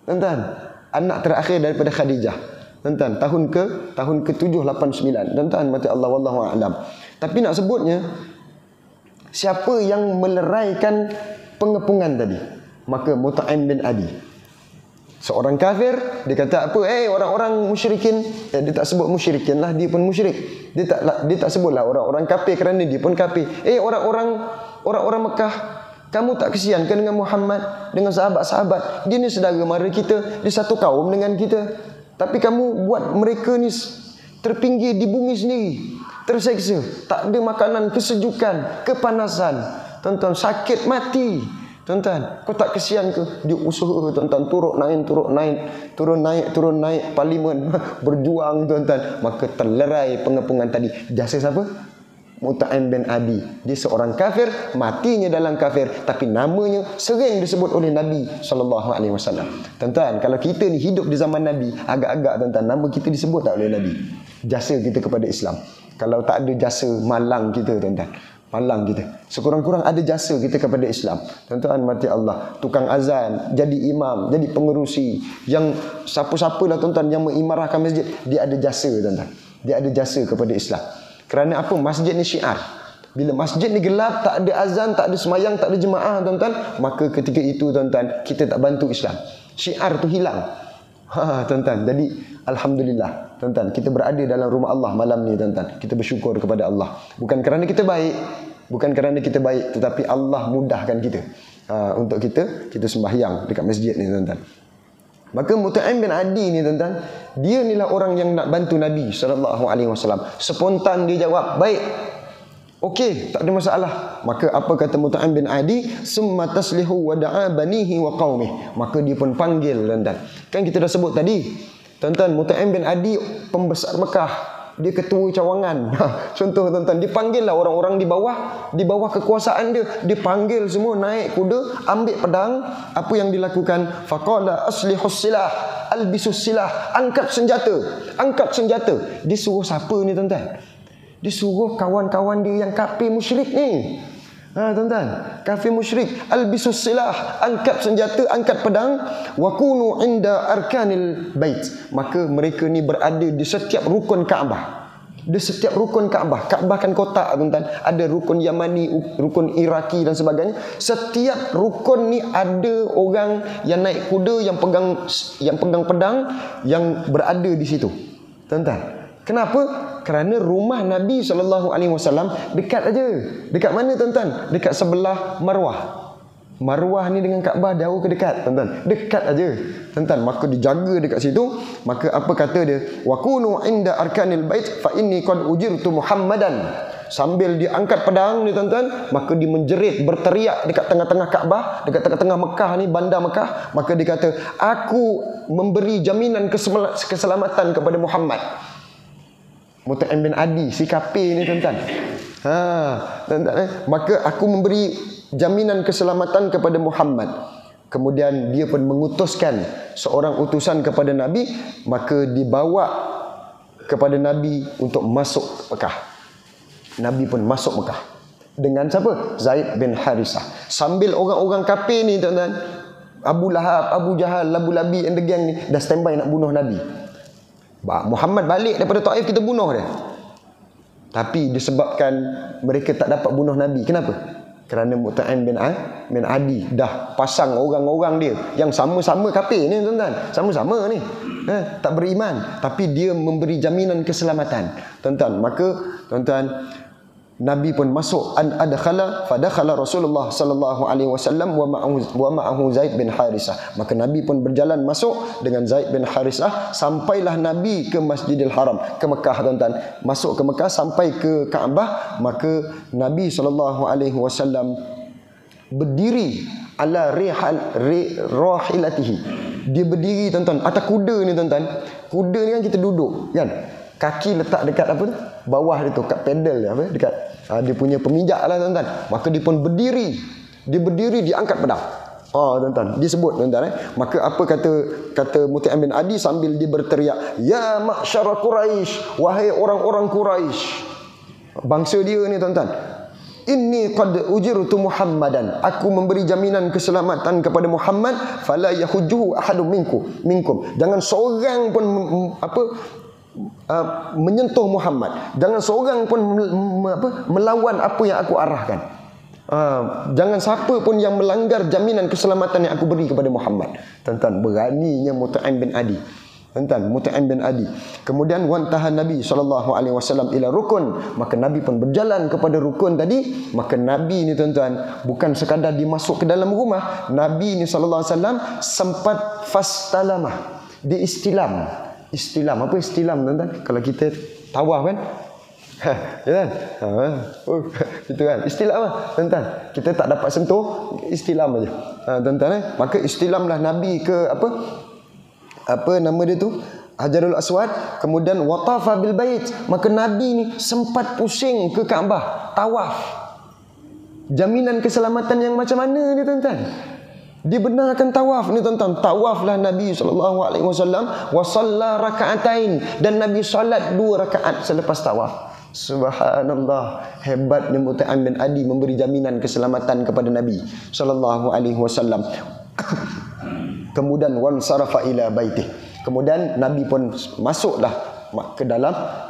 Tuan-tuan, anak terakhir daripada Khadijah. Tuan-tuan, tahun ke-7, 8, 9. Tuan-tuan, mati Allah, wallahu a'lam. Tapi nak sebutnya, siapa yang meleraikan pengepungan tadi? Maka Mut'im bin Adi. Seorang kafir, dia kata apa? Orang-orang musyrikin. Dia tak sebut musyrikin lah, dia pun musyrik. Dia tak sebutlah orang-orang kafir kerana dia pun kafir. Orang Mekah, kamu tak kesian ke dengan Muhammad, dengan sahabat-sahabat? Dia ni saudara mara kita, dia satu kaum dengan kita. Tapi kamu buat mereka ni terpinggir di bumi sendiri, terseksa, tak ada makanan, kesejukan, kepanasan. Tuan-tuan, sakit, mati. Tuan-tuan, kau tak kesian ke? Dia usaha, tuan-tuan, turun naik parlimen, berjuang, tuan-tuan. Maka terlerai pengepungan tadi. Jasa siapa? Mut'im bin Adi. Dia seorang kafir, matinya dalam kafir, tapi namanya sering disebut oleh Nabi SAW. Tuan-tuan, kalau kita ni hidup di zaman Nabi, agak-agak tuan-tuan, nama kita disebut tak oleh Nabi? Jasa kita kepada Islam. Kalau tak ada jasa, malang kita, tuan-tuan. Malang kita. Sekurang-kurang ada jasa kita kepada Islam. Tuan-tuan, mati Allah. Tukang azan, jadi imam, jadi pengerusi. Yang siapa-siapa lah tuan-tuan yang mengimarahkan masjid, dia ada jasa, tuan-tuan. Dia ada jasa kepada Islam. Kerana apa? Masjid ni syiar. Bila masjid ni gelap, tak ada azan, tak ada semayang, tak ada jemaah, tuan-tuan, maka ketika itu, tuan-tuan, kita tak bantu Islam. Syiar tu hilang. Tuan-tuan, jadi alhamdulillah, tuan-tuan, kita berada dalam rumah Allah malam ni, tuan-tuan. Kita bersyukur kepada Allah. Bukan kerana kita baik, Bukan kerana kita baik, tetapi Allah mudahkan kita untuk kita sembahyang dekat masjid ni tuan-tuan. Maka Mut'im bin Adi ni tuan-tuan, dia inilah orang yang nak bantu Nabi SAW. Spontan dia jawab, baik, okey, tak ada masalah. Maka apa kata Mut'im bin Adi? Summa taslihu wa da'a banihi wa qaumih. Maka dia pun panggil tuan-tuan. Kan kita dah sebut tadi, tuan-tuan, Mut'im bin Adi pembesar Mekah. Dia ketua cawangan. Contoh tuan-tuan, dipanggillah orang-orang di bawah kekuasaan dia. Dipanggil semua naik kuda, ambil pedang. Apa yang dilakukan? Faqala aslihus silah, albisus silah. Angkat senjata. Angkat senjata. Disuruh siapa ni tuan-tuan? Disuruh kawan-kawan dia yang kafir musyrik ni. Tuan-tuan, kafir musyrik, albisus silah, angkat senjata, angkat pedang, wa kunu inda arkanil bait. Maka mereka ni berada di setiap rukun Kaabah. Di setiap rukun Kaabah. Kaabah kan kotak tuan-tuan. Ada rukun Yamani, rukun Iraki dan sebagainya. Setiap rukun ni ada orang yang naik kuda, yang pegang pedang, yang berada di situ. Tuan-tuan, kenapa? Kerana rumah Nabi SAW dekat aja. Dekat mana tuan-tuan? Dekat sebelah Marwah. Marwah ni dengan Kaabah jauh ke dekat tuan-tuan? Dekat aja tuan-tuan. Maka dijaga dekat situ. Maka apa kata dia? Wa kunu inda arkanil bait fa inni qad ujirtu Muhammadan. Sambil dia angkat pedang ni tuan-tuan, maka dia menjerit, berteriak dekat tengah-tengah Kaabah, dekat tengah-tengah Mekah ni, bandar Mekah. Maka dia kata, aku memberi jaminan keselamatan kepada Muhammad. Mut'im bin Adi, si kafir ni tuan-tuan. Tuan-tuan, maka aku memberi jaminan keselamatan kepada Muhammad. Kemudian dia pun mengutuskan seorang utusan kepada Nabi, maka dibawa kepada Nabi untuk masuk Mekah. Nabi pun masuk Mekah. Dengan siapa? Zaid bin Harisah. Sambil orang-orang kafir ni tuan-tuan, Abu Lahab, Abu Jahal, Abu Labi and the gang ni dah standby nak bunuh Nabi. Muhammad balik daripada Taif, kita bunuh dia. Tapi disebabkan mereka tak dapat bunuh Nabi. Kenapa? Kerana Mut'im bin Adi dah pasang orang-orang dia yang sama-sama kafir ni tuan-tuan. Sama-sama ni. Tak beriman. Tapi dia memberi jaminan keselamatan. Tuan-tuan, maka tuan-tuan, Nabi pun masuk. An adkhala fadakhala Rasulullah sallallahu alaihi wasallam wa ma'ahu Zaid bin Harisah. Maka Nabi pun berjalan masuk dengan Zaid bin Harisah. Sampailah Nabi ke Masjidil Haram, ke Mekah tuan-tuan. Masuk ke Mekah sampai ke Kaabah. Maka Nabi sallallahu alaihi wasallam berdiri ala rahilatihi. Dia berdiri tuan-tuan atas kuda ni tuan-tuan. Kuda ni kan kita duduk kan. Kaki letak dekat apa tu? Bawah dia tu, kat pedal dia, apa? Dekat dia punya pemijak lah tuan-tuan. Maka dia pun berdiri. Dia berdiri, dia angkat pedang. Tuan-tuan, dia sebut tuan-tuan. Maka apa kata Mut'im bin Adi sambil dia berteriak, ya ma'syara Quraisy, wahai orang-orang Quraisy. Bangsa dia ni tuan-tuan. Inni qad ujirtu Muhammadan. Aku memberi jaminan keselamatan kepada Muhammad, fala yahujjuhu ahadun minkum. Jangan seorang pun menyentuh Muhammad. Jangan seorang pun melawan apa yang aku arahkan. Jangan siapa pun yang melanggar jaminan keselamatan yang aku beri kepada Muhammad. Tuan-tuan, beraninya Mut'im bin Adi. Tuan-tuan, Mut'im bin Adi. Kemudian wantahan Nabi SAW ila rukun. Maka Nabi pun berjalan kepada rukun tadi. Maka Nabi ni tuan-tuan, bukan sekadar dimasuk ke dalam rumah. Nabi ni SAW sempat fastalamah. Dia istilam. Istilam. Apa istilam tuan-tuan? Kalau kita tawaf kan? Ya kan? Itu kan? Istilam lah tuan-tuan. Kita tak dapat sentuh, istilam aja. Tuan-tuan maka istilamlah Nabi ke apa nama dia tu? Hajarul Aswad. Kemudian watafa bil bait. Maka Nabi ni sempat pusing ke Kaabah, tawaf. Jaminan keselamatan yang macam mana ni tuan-tuan? Dibenarkan tawaf ni tuan-tuan. Tawaflah Nabi SAW wa shalla raka'atain, dan Nabi salat 2 rakaat selepas tawaf. Subhanallah, hebatnya Mut'im bin Adi memberi jaminan keselamatan kepada Nabi SAW. Kemudian wansarafa ila baitih. Kemudian Nabi pun masuklah ke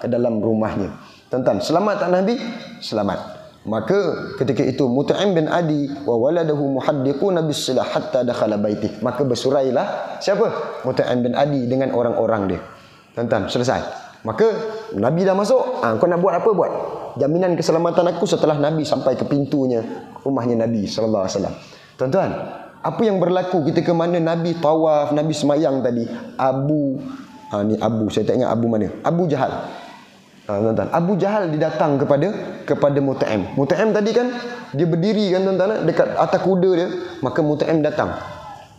dalam rumahnya. Tuan-tuan, selamat tak Nabi? Selamat. Maka ketika itu Mut'im bin Adi wa waladahu muhaddiquna bis-silah hatta dakhala baitih. Maka bersurailah siapa? Mut'im bin Adi dengan orang-orang dia. Tuan-tuan, selesai. Maka Nabi dah masuk, kau nak buat apa buat. Jaminan keselamatan aku setelah Nabi sampai ke pintunya rumahnya Nabi sallallahu alaihi wasallam. Tuan-tuan, apa yang berlaku ketika mana Nabi tawaf, Nabi semayang tadi? Saya tak ingat Abu mana. Abu Jahal. Tuan-tuan, Abu Jahal didatang kepada Mut'im. Mut'im tadi kan dia berdiri kan tuan-tuan dekat atas kuda dia, maka Mut'im datang.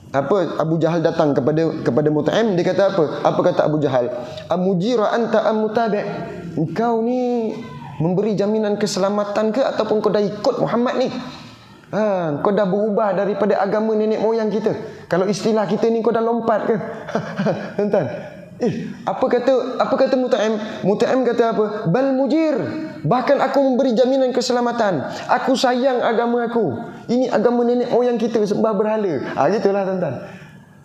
Abu Jahal datang kepada Mut'im, dia kata apa? Apa kata Abu Jahal? Amujira anta am mutabi'? Engkau ni memberi jaminan keselamatan ke ataupun kau dah ikut Muhammad ni? Kau dah berubah daripada agama nenek moyang kita. Kalau istilah kita ni, kau dah lompat ke? Tuan-tuan, apa kata Mut'im? Mut'im kata apa? Bal mujir. Bahkan aku memberi jaminan keselamatan. Aku sayang agama aku. Ini agama nenek moyang kita sembah berhala. Gitulah tuan-tuan.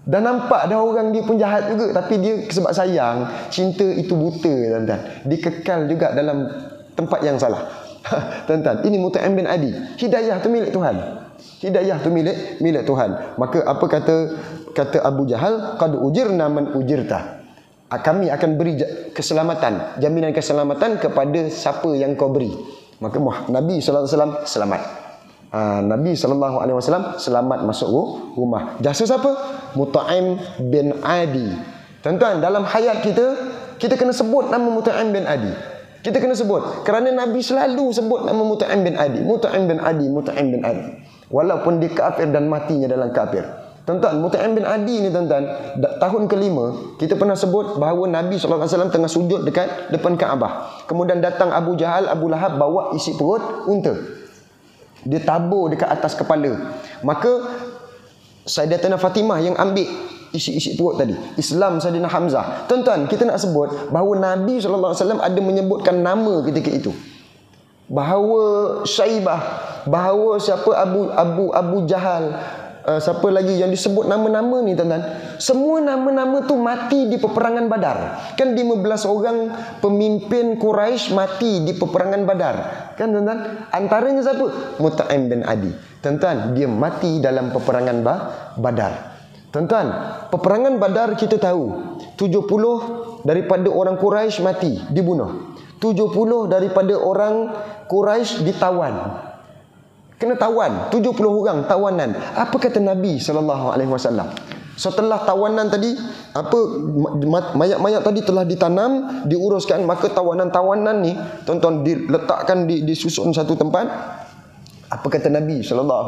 Dan nampak dah orang dia pun jahat juga, tapi dia sebab sayang, cinta itu buta tuan-tuan. Dia kekal juga dalam tempat yang salah. Tuan-tuan, ini Mut'im bin Adi. Hidayah tu milik Tuhan. Hidayah tu milik Tuhan. Maka apa kata Abu Jahal? Qad ujirna man ujirta. Kami akan beri keselamatan, jaminan keselamatan kepada siapa yang kau beri. Maka Nabi sallallahu alaihi wasallam selamat. Nabi sallallahu alaihi wasallam selamat masuk rumah. Jasa siapa? Mut'im bin Adi. Tuan-tuan, dalam hayat kita kena sebut nama Mut'im bin Adi. Kita kena sebut kerana Nabi selalu sebut nama Mut'im bin Adi. Mut'im bin Adi, Mut'im bin Adi. Walaupun dia kafir dan matinya dalam kafir. Tuan-tuan, Mut'im bin Adi ni tuan-tuan, tahun kelima kita pernah sebut bahawa Nabi SAW tengah sujud dekat depan Kaabah. Kemudian datang Abu Jahal, Abu Lahab bawa isi perut unta. Dia tabur dekat atas kepala. Maka Sayyidatina Fatimah yang ambil isi perut tadi. Islam Sayyidina Hamzah. Tuan-tuan, kita nak sebut bahawa Nabi SAW ada menyebutkan nama ketika itu. Bahawa Syaibah, bahawa siapa Abu Jahal, siapa lagi yang disebut nama-nama ni tuan-tuan, semua nama-nama tu mati di peperangan Badar. Kan 15 orang pemimpin Quraisy mati di peperangan Badar. Kan tuan-tuan? Antaranya siapa? Mut'im bin Adi. Tuan-tuan, dia mati dalam peperangan Badar. Tuan-tuan, peperangan Badar kita tahu 70 daripada orang Quraisy mati, dibunuh. 70 daripada orang Quraisy ditawan. Kena tawan, 70 orang tawanan. Apa kata Nabi SAW? Setelah tawanan tadi, mayat-mayat tadi telah ditanam, diuruskan, maka tawanan-tawanan ni tuan-tuan diletakkan, disusun satu tempat. Apa kata Nabi SAW?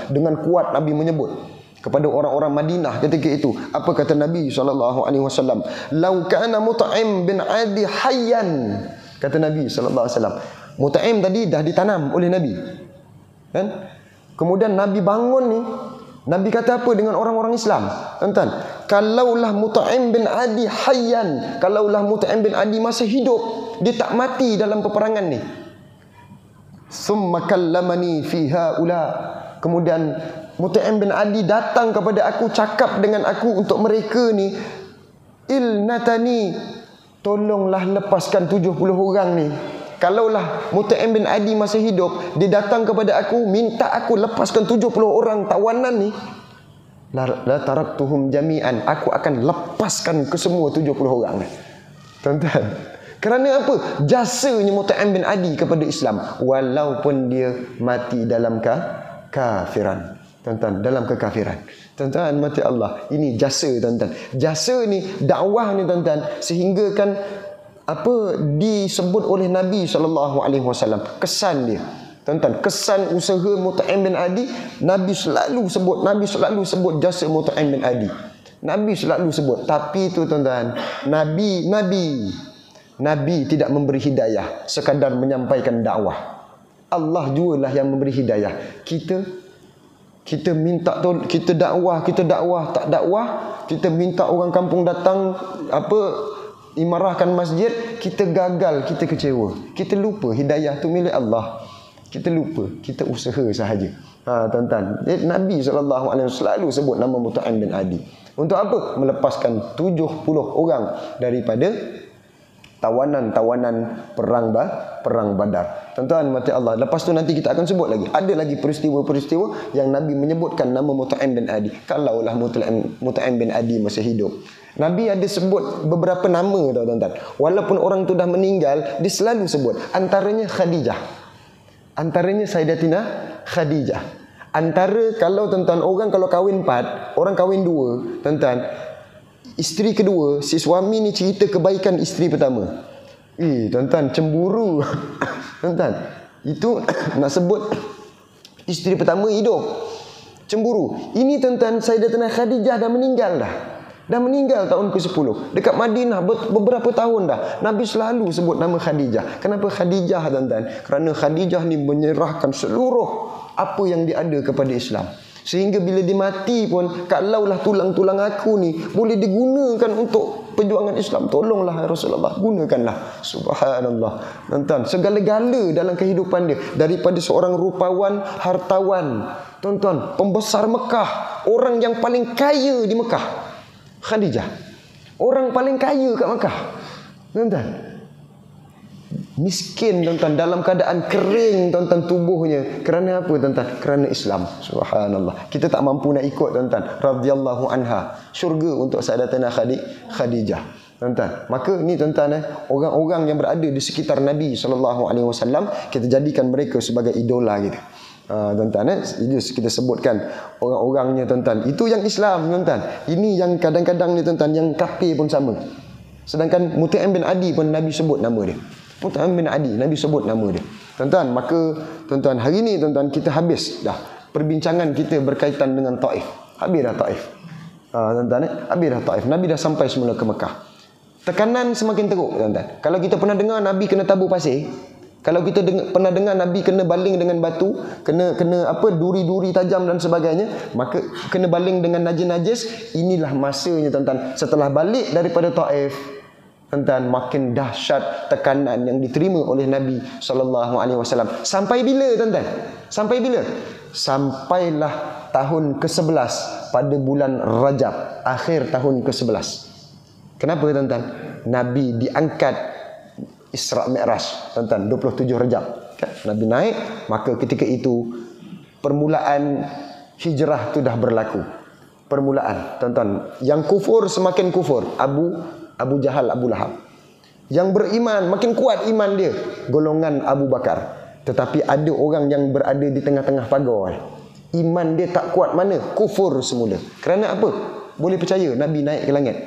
Dengan kuat Nabi menyebut kepada orang-orang Madinah ketika itu. Apa kata Nabi SAW? Lau kana Mut'im bin Adi hayyan. Kata Nabi SAW. Mut'im tadi dah ditanam oleh Nabi. Kan? Kemudian Nabi bangun ni, Nabi kata apa dengan orang-orang Islam? Tuan-tuan, kalaulah Mut'im bin Adi hayyan, kalaulah Mut'im bin Adi masih hidup, dia tak mati dalam peperangan ni. Summa kallamani fi haula. Kemudian Mut'im bin Adi datang kepada aku, cakap dengan aku untuk mereka ni, ilnatani, tolonglah lepaskan 70 orang ni. Kalaulah Mut'im bin Adi masih hidup, dia datang kepada aku, minta aku lepaskan 70 orang tawanan ni, la taraktuhum jami'an, aku akan lepaskan ke semua 70 orang ni. Tuan-tuan, kerana apa? Jasanya Mut'im bin Adi kepada Islam, walaupun dia mati dalam kafiran. Tuan-tuan, dalam kekafiran. Tuan-tuan, mati Allah, ini jasa tuan-tuan. Jasa ni, dakwah ni tuan-tuan, sehingga kan disebut oleh Nabi SAW, kesan dia. Tuan-tuan, kesan usaha Mut'im bin Adi, Nabi selalu sebut jasa Mut'im bin Adi. Nabi selalu sebut. Tapi tu tuan-tuan, Nabi tidak memberi hidayah, sekadar menyampaikan dakwah. Allah jualah yang memberi hidayah. Kita minta kita dakwah, tak dakwah, kita minta orang kampung datang imarahkan masjid, kita gagal, kita kecewa. Kita lupa hidayah tu milik Allah. Kita lupa, kita usaha sahaja. Tuan-tuan, Nabi SAW selalu sebut nama Mut'im bin Adi. Untuk apa? Melepaskan 70 orang daripada tawanan-tawanan perang Badar. Tuan-tuan, mati Allah. Lepas tu nanti kita akan sebut lagi. Ada lagi peristiwa-peristiwa yang Nabi menyebutkan nama Mut'im bin Adi. Kalaulah Mut'im bin Adi masih hidup, Nabi ada sebut beberapa nama tau tuan-tuan. Walaupun orang tu dah meninggal, dia selalu sebut. Antaranya Khadijah. Antaranya Sayyidatina Khadijah. Antara kalau tuan-tuan, orang kalau kahwin 4, orang kahwin 2, tuan-tuan, isteri kedua, si suami ni cerita kebaikan isteri pertama. Tuan-tuan, cemburu. Tuan-tuan, itu nak sebut isteri pertama hidup. Cemburu. Ini tuan-tuan, Sayyidatina Khadijah dah meninggal dah. Dah meninggal tahun ke-10. Dekat Madinah beberapa tahun dah. Nabi selalu sebut nama Khadijah. Kenapa Khadijah tuan-tuan? Kerana Khadijah ni menyerahkan seluruh apa yang dia ada kepada Islam. Sehingga bila dia mati pun, kalaulah tulang-tulang aku ni boleh digunakan untuk perjuangan Islam, tolonglah ya Rasulullah, gunakanlah. Subhanallah. Tuan-tuan, segala-gala dalam kehidupan dia, daripada seorang rupawan, hartawan, tuan-tuan, pembesar Mekah, orang yang paling kaya di Mekah, Khadijah. Orang paling kaya kat Mekah. Tuan-tuan, miskin tuan-tuan, dalam keadaan kering tuan-tuan tubuhnya. Kerana apa tuan-tuan? Kerana Islam. Subhanallah. Kita tak mampu nak ikut tuan-tuan. Radhiyallahu anha. Syurga untuk Sayyidatina Khadijah. Tuan-tuan, maka ni tuan-tuan, orang-orang yang berada di sekitar Nabi SAW, kita jadikan mereka sebagai idola kita. Tuan-tuan, kita sebutkan orang-orangnya tuan-tuan. Itu yang Islam tuan-tuan. Ini yang kadang-kadang ni tuan-tuan, yang kafir pun sama. Sedangkan Mut'im bin Adi pun Nabi sebut nama dia. Mut'im bin Adi, Nabi sebut nama dia. Tuan-tuan, maka tuan-tuan, hari ni tuan-tuan, kita habis dah perbincangan kita berkaitan dengan Taif. Habis dah Taif. Tuan-tuan, habis dah Taif. Nabi dah sampai semula ke Mekah. Tekanan semakin teruk tuan-tuan. Kalau kita pernah dengar Nabi kena tabur pasir, kalau kita pernah dengar Nabi kena baling dengan batu, kena apa, duri-duri tajam dan sebagainya, maka kena baling dengan najis-najis. Inilah masanya tuan-tuan, setelah balik daripada Taif, tuan-tuan, makin dahsyat tekanan yang diterima oleh Nabi SAW. Sampai bila tuan-tuan? Sampai bila? Sampailah tahun ke-11 pada bulan Rajab, akhir tahun ke-11. Kenapa tuan-tuan? Nabi diangkat Isra Mi'raj, tuan-tuan, 27 Rajab. Nabi naik, maka ketika itu permulaan hijrah tu dah berlaku. Permulaan, tuan-tuan, yang kufur semakin kufur. Abu Jahal, Abu Lahab. Yang beriman makin kuat iman dia, golongan Abu Bakar. Tetapi ada orang yang berada di tengah-tengah pagar. Iman dia tak kuat mana? Kufur semula. Kerana apa? Boleh percaya Nabi naik ke langit.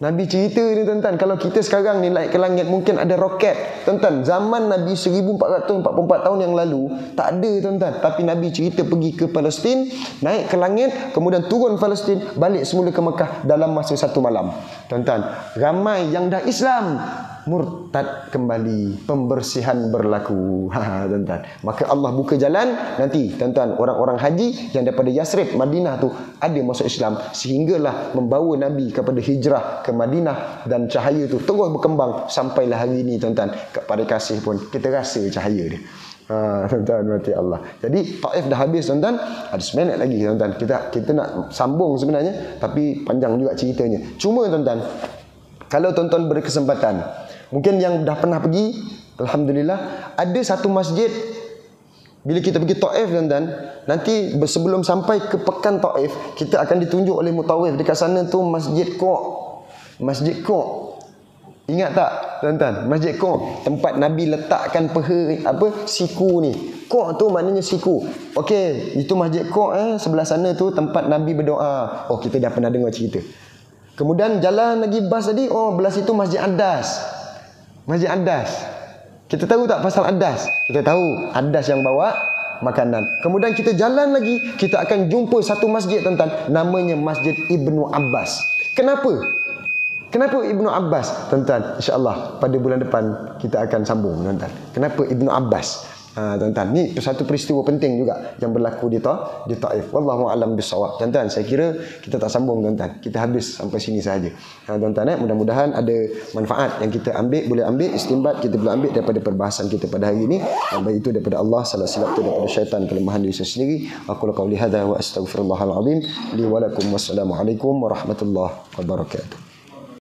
Nabi cerita ni tuan-tuan, kalau kita sekarang ni naik ke langit mungkin ada roket. Tuan-tuan, zaman Nabi 1444 tahun yang lalu tak ada tuan-tuan. Tapi Nabi cerita pergi ke Palestin, naik ke langit, kemudian turun Palestin, balik semula ke Mekah dalam masa 1 malam. Tuan-tuan, ramai yang dah Islam murtad kembali, pembersihan berlaku. Tuan-tuan, maka Allah buka jalan nanti tuan-tuan, orang-orang haji yang daripada Yasrib, Madinah tu ada masuk Islam, sehinggalah membawa Nabi kepada hijrah ke Madinah, dan cahaya tu terus berkembang sampailah hari ini tuan-tuan. Kat Padang Kasih pun kita rasa cahaya dia. Tuan-tuan, mati Allah. Jadi Taif dah habis tuan-tuan, ada 9 minit lagi tuan-tuan. Kita nak sambung sebenarnya, tapi panjang juga ceritanya. Cuma tuan-tuan, kalau tuan-tuan berkesempatan, mungkin yang dah pernah pergi, alhamdulillah, ada satu masjid. Bila kita pergi Taif tuan-tuan, nanti sebelum sampai ke pekan Taif, kita akan ditunjuk oleh mutawif dekat sana tu Masjid Qo'. Masjid Qo'. Ingat tak tuan-tuan? Masjid Qo', tempat Nabi letakkan siku ni. Qo' tu maknanya siku. Okey, itu Masjid Qo', sebelah sana tu tempat Nabi berdoa. Oh, kita dah pernah dengar cerita. Kemudian jalan lagi bas tadi, belah situ Masjid Adas. Masjid Adas. Kita tahu tak pasal Adas? Kita tahu Adas yang bawa makanan. Kemudian kita jalan lagi, kita akan jumpa satu masjid tuan-tuan, namanya Masjid Ibnu Abbas. Kenapa? Kenapa Ibnu Abbas? Tuan-tuan, insya-Allah pada bulan depan kita akan sambung tuan-tuan. Kenapa Ibnu Abbas? Tuan-tuan, ni satu peristiwa penting juga yang berlaku di Taif. Wallahu a'lam bissawab. Tuan-tuan, saya kira kita tak sambung tuan-tuan. Kita habis sampai sini saja. Tuan-tuan, mudah-mudahan ada manfaat yang kita boleh ambil istinbat, kita boleh ambil daripada perbahasan kita pada hari ini. Baik itu daripada Allah, salah silap itu daripada syaitan, kelemahan diri saya sendiri. Aku qauli hadza wa astaghfirullahal azim li wa lakum. Wassalamualaikum warahmatullahi wabarakatuh.